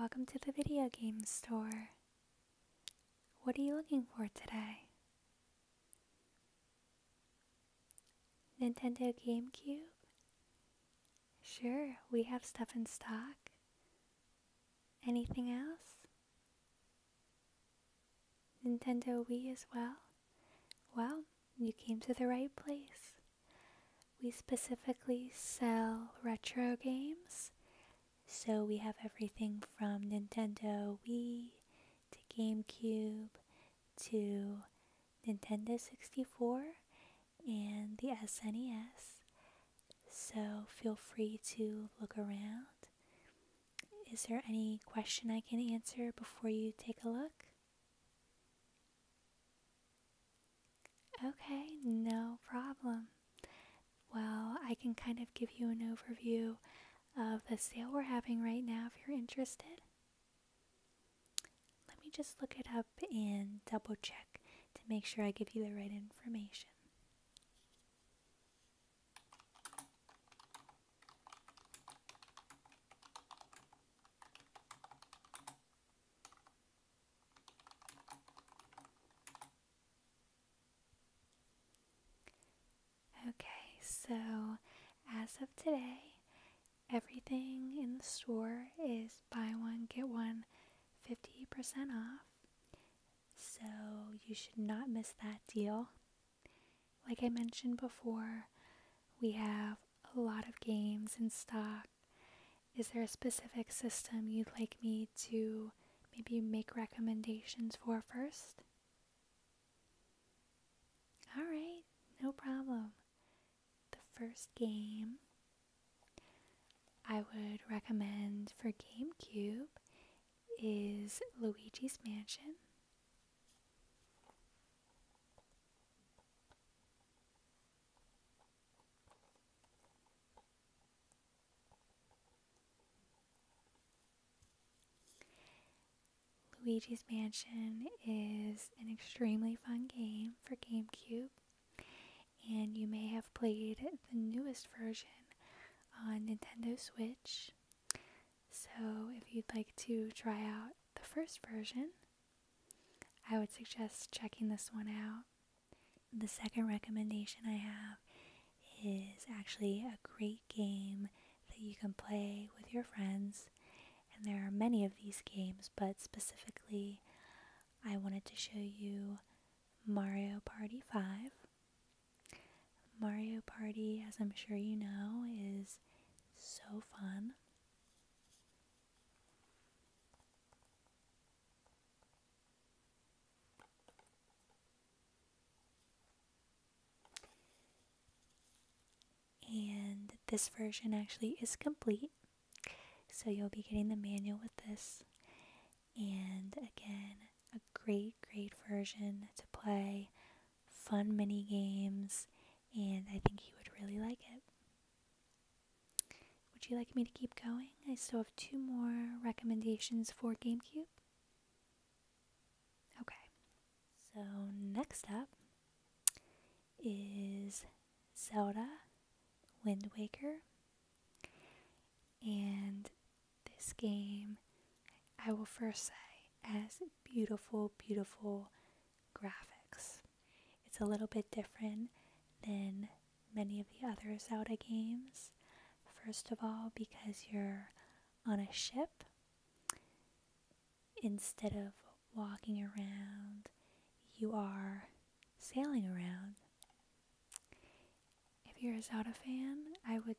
welcome to the video game store. What are you looking for today? Nintendo Gamecube? Sure, we have stuff in stock. Anything else? Nintendo Wii as well? Well, you came to the right place. We specifically sell retro games, so we have everything from Nintendo Wii to GameCube to Nintendo 64 and the SNES, so feel free to look around. Is there any question I can answer before you take a look? Okay, no problem. Well, I can kind of give you an overview of the sale we're having right now if you're interested. Let me just look it up and double check to make sure I give you the right information. Okay, so as of today, everything in the store is buy one, get one 50% off. So you should not miss that deal. Like I mentioned before, we have a lot of games in stock. Is there a specific system you'd like me to maybe make recommendations for first? Alright, no problem. The first game I would recommend for GameCube is Luigi's Mansion. Luigi's Mansion is an extremely fun game for GameCube, and you may have played the newest version on Nintendo Switch. So if you'd like to try out the first version, I would suggest checking this one out. The second recommendation I have is actually a great game that you can play with your friends. And there are many of these games, but specifically I wanted to show you Mario Party 5. Mario Party, as I'm sure you know, is so fun. And this version actually is complete, so you'll be getting the manual with this. And again, a great version to play, fun mini games, and I think you would really like it. Would you like me to keep going? I still have 2 more recommendations for GameCube. Okay, so next up is Zelda Wind Waker, and this game, I will first say, has beautiful graphics. It's a little bit different than many of the other Zelda games. First of all, because you're on a ship, instead of walking around, you are sailing around. If you're a Zelda fan, I would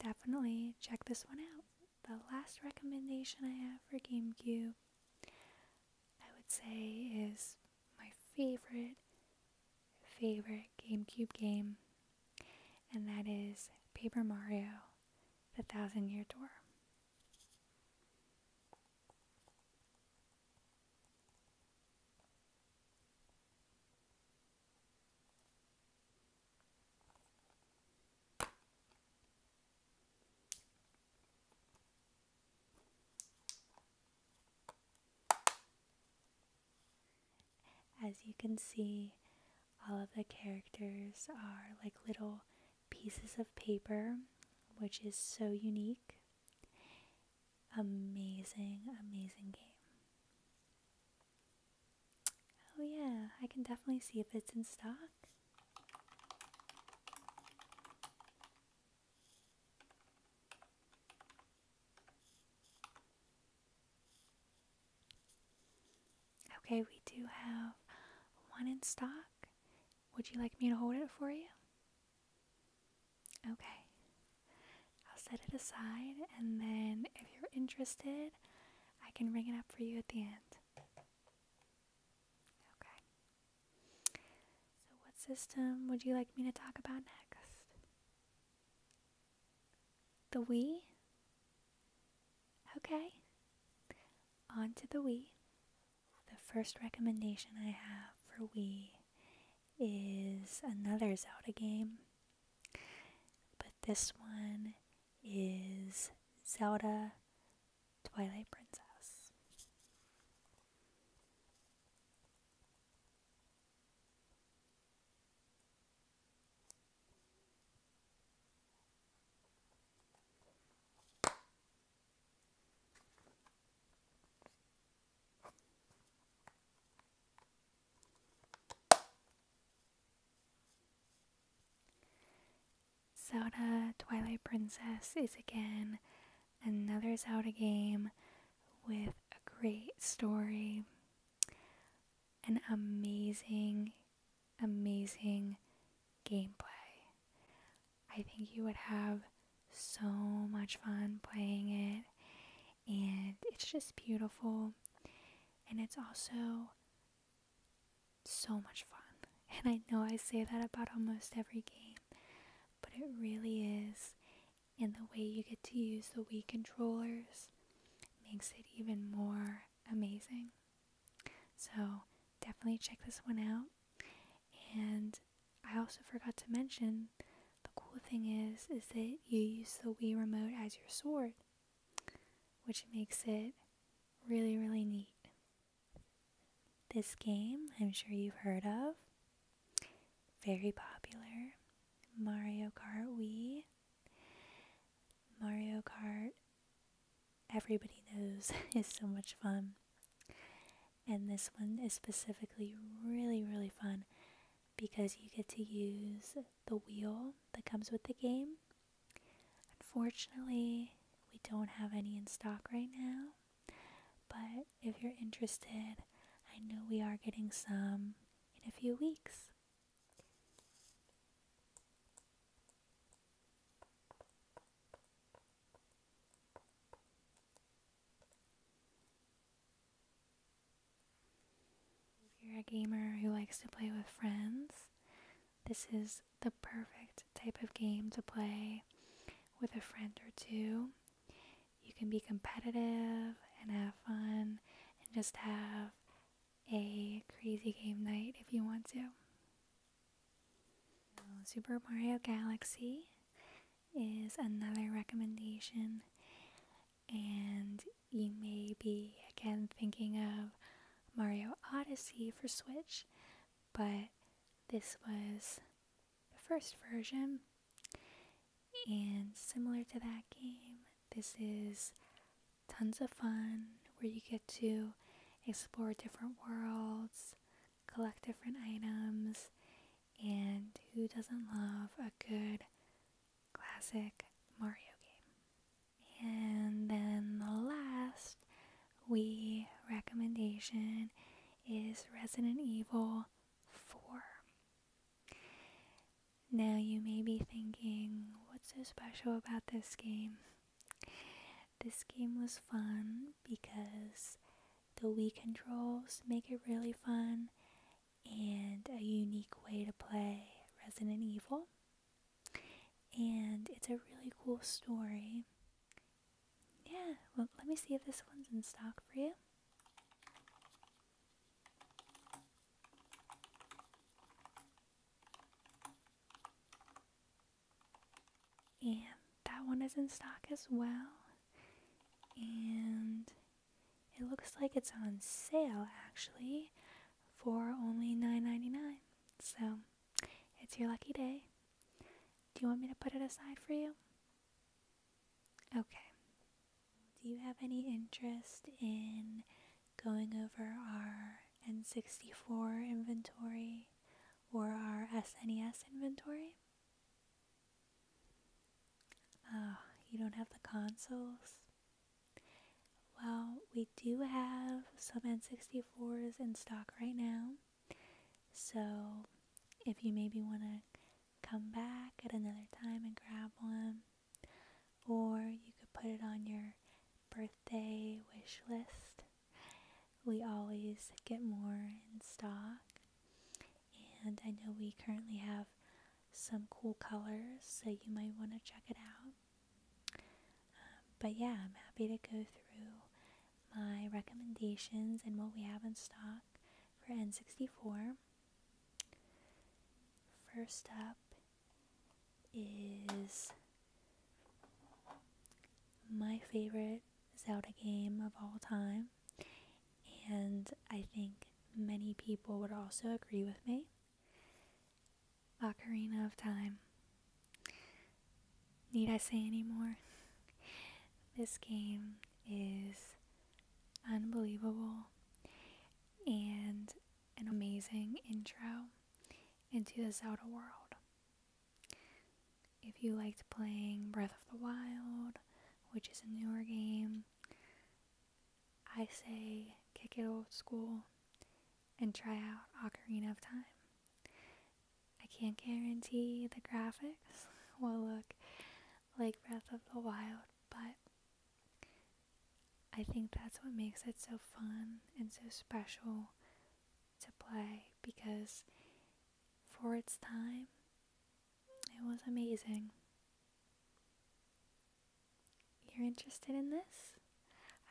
definitely check this one out. The last recommendation I have for GameCube, I would say, is my favorite GameCube game, and that is Paper Mario: The Thousand-Year Door. As you can see, all of the characters are like little pieces of paper, which is so unique. Amazing amazing, amazing game. Oh yeah, I can definitely see if it's in stock. Okay, we do have one in stock. Would you like me to hold it for you? Okay. I'll set it aside, and then if you're interested, I can ring it up for you at the end. Okay. So what system would you like me to talk about next? The Wii? Okay. On to the Wii. The first recommendation I have for Wii is another Zelda game, but this one is Zelda Twilight Princess. Zelda Twilight Princess is again another Zelda game with a great story, an amazing, amazing gameplay. I think you would have so much fun playing it, and it's just beautiful, and it's also so much fun. And I know I say that about almost every game, but it really is. And the way you get to use the Wii controllers makes it even more amazing. So definitely check this one out. And I also forgot to mention, the cool thing is that you use the Wii remote as your sword, which makes it really, really neat. This game, I'm sure you've heard of, very popular, Mario Kart Wii. Mario Kart, everybody knows, is so much fun. And this one is specifically really, really fun because you get to use the wheel that comes with the game. Unfortunately, we don't have any in stock right now, but if you're interested, I know we are getting some in a few weeks. If you're a gamer who likes to play with friends, this is the perfect type of game to play with a friend or two. You can be competitive and have fun and just have a crazy game night if you want to. Super Mario Galaxy is another recommendation, and you may be again thinking of Mario Odyssey for Switch, but this was the first version, and similar to that game, this is tons of fun where you get to explore different worlds, collect different items, and who doesn't love a good classic Mario game? And then the last Wii recommendation is Resident Evil 4. Now you may be thinking, what's so special about this game? This game was fun because the Wii controls make it really fun and a unique way to play Resident Evil. And it's a really cool story. Yeah, well, let me see if this one's in stock for you. And that one is in stock as well. And it looks like it's on sale actually for only $9.99. So it's your lucky day. Do you want me to put it aside for you? Okay. Do you have any interest in going over our N64 inventory or our SNES inventory? Oh, you don't have the consoles? Well, we do have some N64s in stock right now, so if you maybe want to come back at another time and grab one, or you could put it on your birthday wish list. We always get more in stock, and I know we currently have some cool colors, so you might want to check it out. But yeah, I'm happy to go through my recommendations and what we have in stock for N64. First up is my favorite Zelda game of all time, and I think many people would also agree with me. Ocarina of Time. Need I say any more? This game is unbelievable and an amazing intro into the Zelda world. If you liked playing Breath of the Wild, which is a newer game, I say kick it old school and try out Ocarina of Time. I can't guarantee the graphics will look like Breath of the Wild, but I think that's what makes it so fun and so special to play, because for its time, it was amazing. You're interested in this?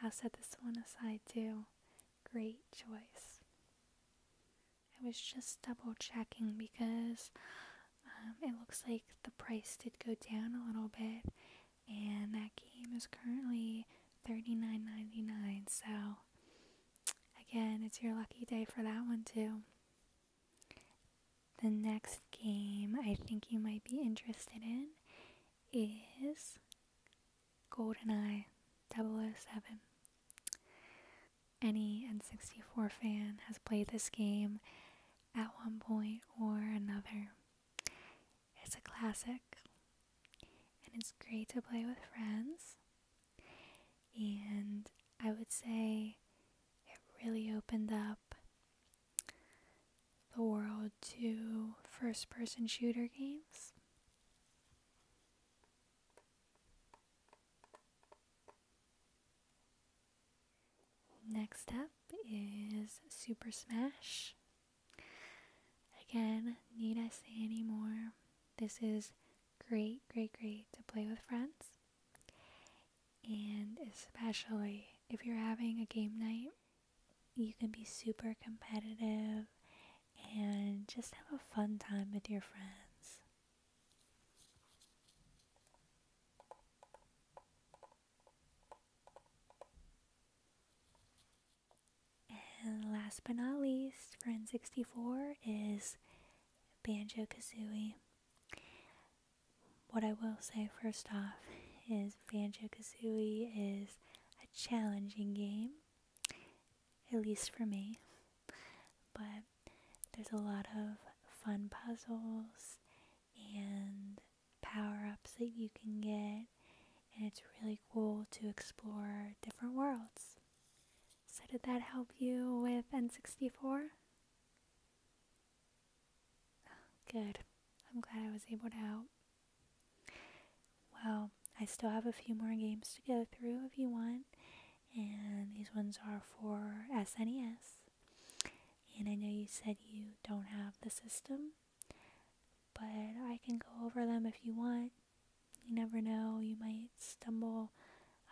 I'll set this one aside too. Great choice. I was just double checking because it looks like the price did go down a little bit, and that game is currently $39.99, so again, it's your lucky day for that one too. The next game I think you might be interested in is GoldenEye 007. Any N64 fan has played this game at one point or another. It's a classic, and it's great to play with friends, and I would say it really opened up the world to first-person shooter games. Next up is Super Smash. Again, need I say any more? This is great to play with friends. And especially if you're having a game night, you can be super competitive and just have a fun time with your friends. And last but not least, for N64 is Banjo-Kazooie. What I will say first off is Banjo-Kazooie is a challenging game, at least for me, but there's a lot of fun puzzles and power-ups that you can get, and it's really cool to explore different worlds. So did that help you with N64? Good. I'm glad I was able to help. Well, I still have a few more games to go through if you want, and these ones are for SNES. And I know you said you don't have the system, but I can go over them if you want. You never know, you might stumble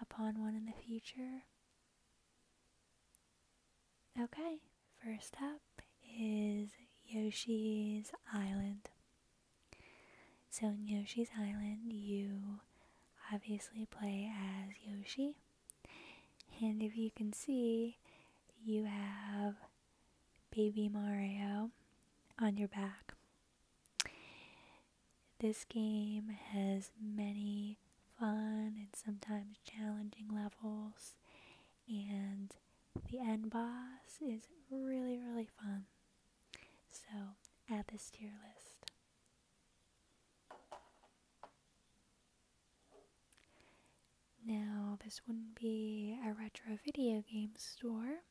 upon one in the future. Okay, first up is Yoshi's Island. So in Yoshi's Island, you obviously play as Yoshi, and if you can see, you have Baby Mario on your back. This game has many fun and sometimes challenging levels, the end boss is really, really fun. So, add this to your list. Now, this wouldn't be a retro video game store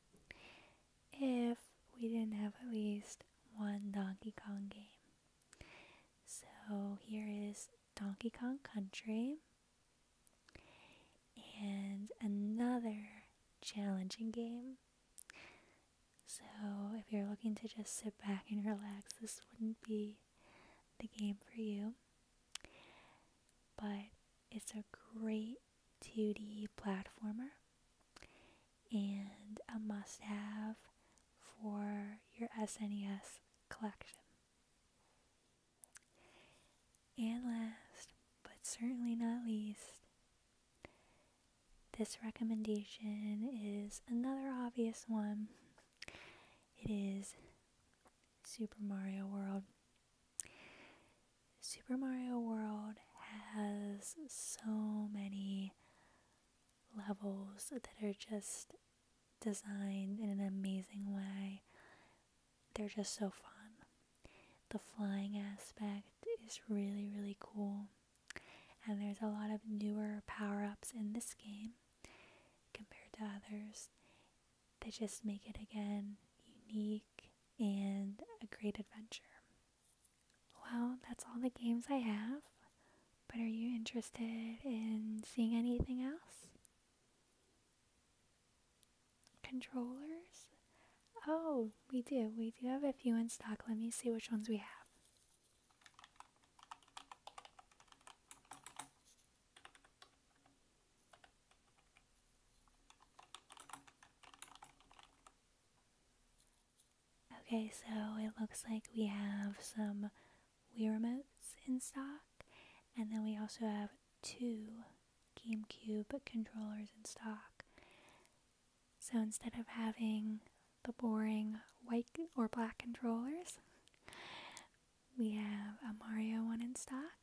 if we didn't have at least one Donkey Kong game. So here is Donkey Kong Country and another challenging game. So if you're looking to just sit back and relax, this wouldn't be the game for you. But it's a great 2D platformer and a must-have for your SNES collection. And last, but certainly not least, this recommendation is another obvious one. It is Super Mario World. Super Mario World has so many levels that are just designed in an amazing way. They're just so fun. The flying aspect is really, really cool. And there's a lot of newer power-ups in this game compared to others that just make it, again, unique and a great adventure. Well, that's all the games I have. But are you interested in seeing anything else? Controllers? Oh, we do. We do have a few in stock. Let me see which ones we have. Okay, so it looks like we have some Wii Remotes in stock, and then we also have 2 Gamecube Controllers in stock. So instead of having the boring white or black controllers, we have a Mario one in stock.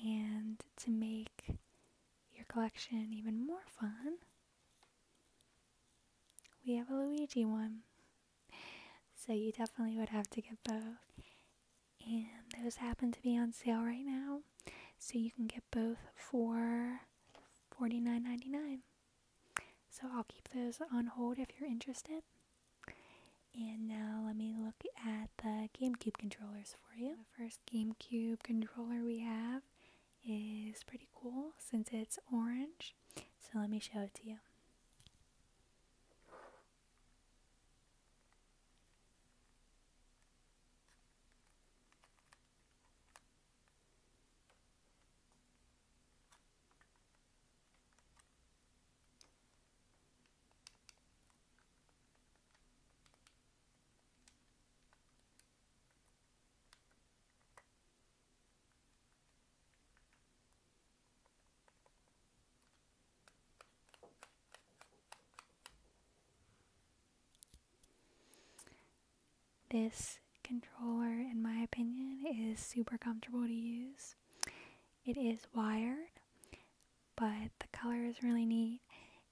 And to make your collection even more fun, we have a Luigi one. So you definitely would have to get both. And those happen to be on sale right now, so you can get both for $49.99. So I'll keep those on hold if you're interested. And now let me look at the Gamecube controllers for you. The first Gamecube controller we have is pretty cool since it's orange. So let me show it to you. This controller, in my opinion, is super comfortable to use. It is wired, but the color is really neat,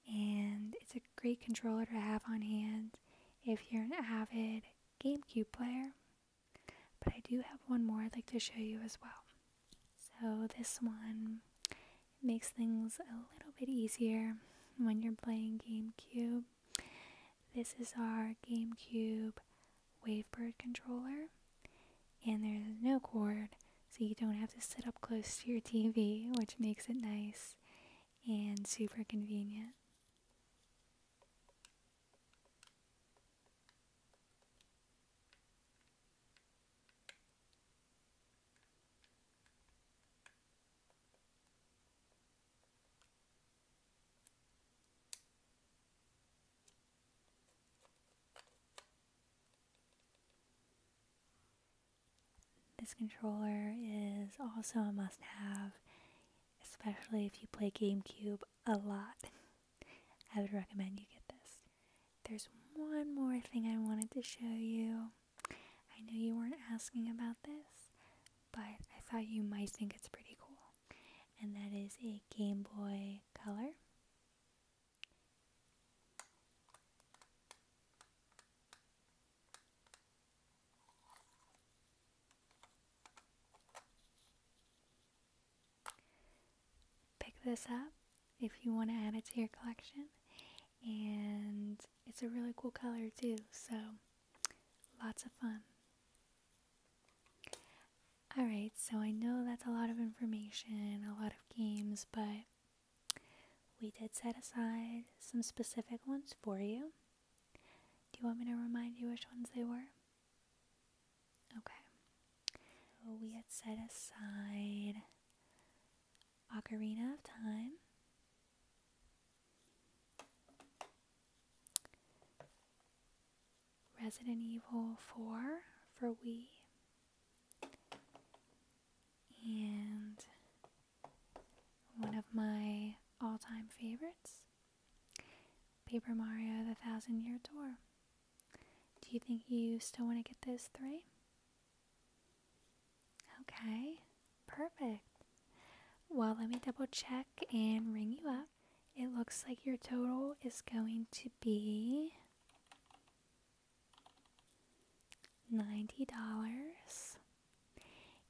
and it's a great controller to have on hand if you're an avid GameCube player. But I do have one more I'd like to show you as well. So this one makes things a little bit easier when you're playing GameCube. This is our GameCube Wavebird controller, and there's no cord, so you don't have to sit up close to your TV, which makes it nice and super convenient. This controller is also a must-have, especially if you play GameCube a lot. I would recommend you get this. There's one more thing I wanted to show you. I know you weren't asking about this, but I thought you might think it's pretty cool. And that is a Game Boy Color. this up if you want to add it to your collection. And it's a really cool color too, so lots of fun. Alright, so I know that's a lot of information, a lot of games, but we did set aside some specific ones for you. Do you want me to remind you which ones they were? Okay. So we had set aside Ocarina of Time, Resident Evil 4 for Wii, and one of my all-time favorites, Paper Mario The Thousand Year Door. Do you think you still want to get those 3? Okay, perfect. Well, let me double check and ring you up. It looks like your total is going to be $90.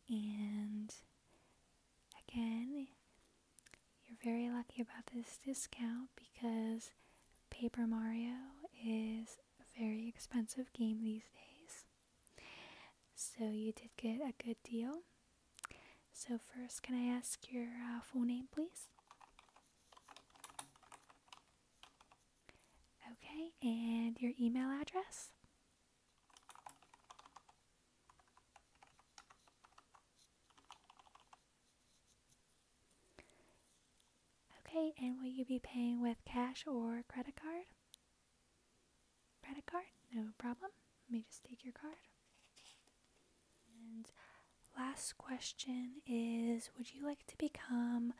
And again, you're very lucky about this discount because Paper Mario is a very expensive game these days. So you did get a good deal. So first, can I ask your full name, please? Okay, and your email address? Okay, and will you be paying with cash or credit card? Credit card? No problem. Let me just take your card. And last question is, would you like to become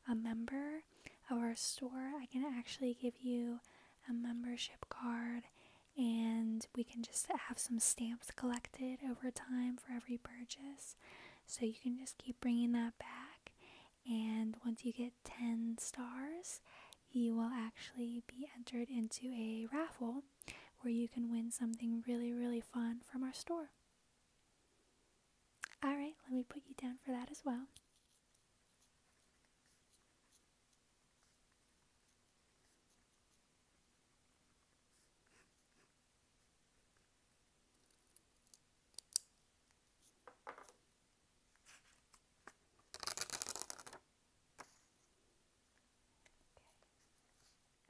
a member of our store? I can actually give you a membership card, and we can just have some stamps collected over time for every purchase. So you can just keep bringing that back, and once you get 10 stars, you will actually be entered into a raffle where you can win something really, really fun from our store. Alright, let me put you down for that as well.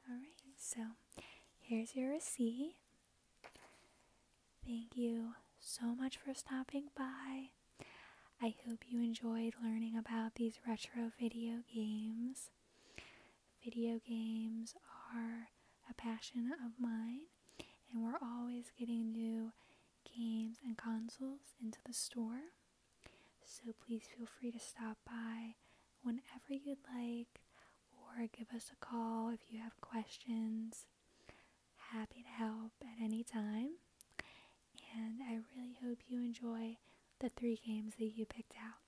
Alright, so here's your receipt. Thank you so much for stopping by. I hope you enjoyed learning about these retro video games. Video games are a passion of mine, and we're always getting new games and consoles into the store. So please feel free to stop by whenever you'd like, or give us a call if you have questions. Happy to help at any time. And I really hope you enjoy the 3 games that you picked out.